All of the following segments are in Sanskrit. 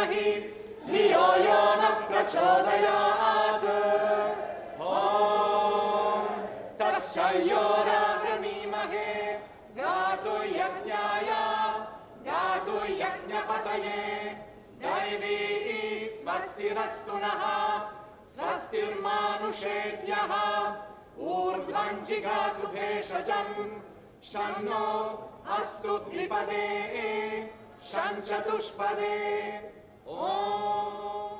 धीमहि धियो यो नः प्रचोदयात् ॐ तत्सयोरावृणीमहे गातु यज्ञाय गातु यज्ञपतये दैवी स्वस्तिरस्तु नः स्वस्तिर्मानुषेभ्यः ऊर्ध्वं जिगातु भेषजम् शन्नो अस्तु द्विपदे शं चतुष्पदे ॐ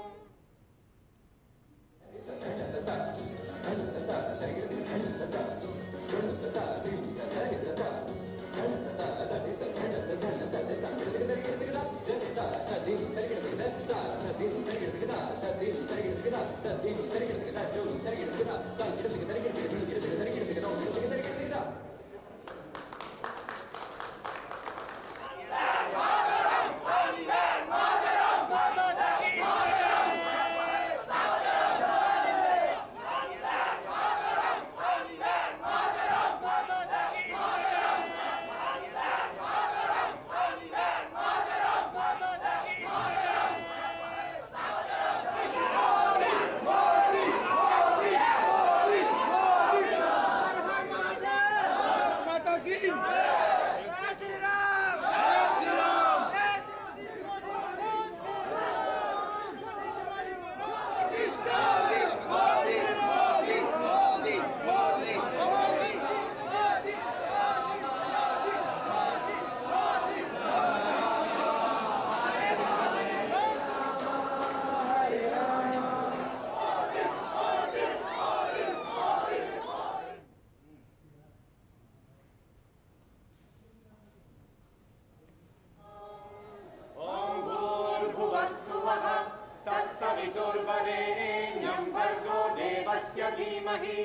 तत्सवितुर्वरेण्यं भर्गो देवस्य धीमहि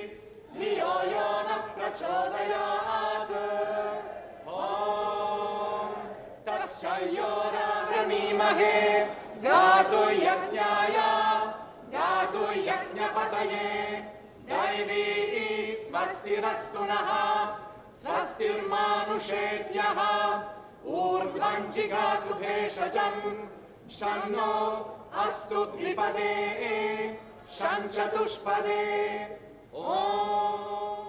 धियो यो नः प्रचोदयात् ॐ तत्सयोरावृणीमहे गातु यज्ञाय गातु यज्ञपतये दैवी स्वस्तिरस्तु नः स्वस्तिर्मानुषेभ्यः ऊर्ध्वं जिगातु भेषजम् शन्नो अस्तु द्विपदे शं चतुष्पदे ॐ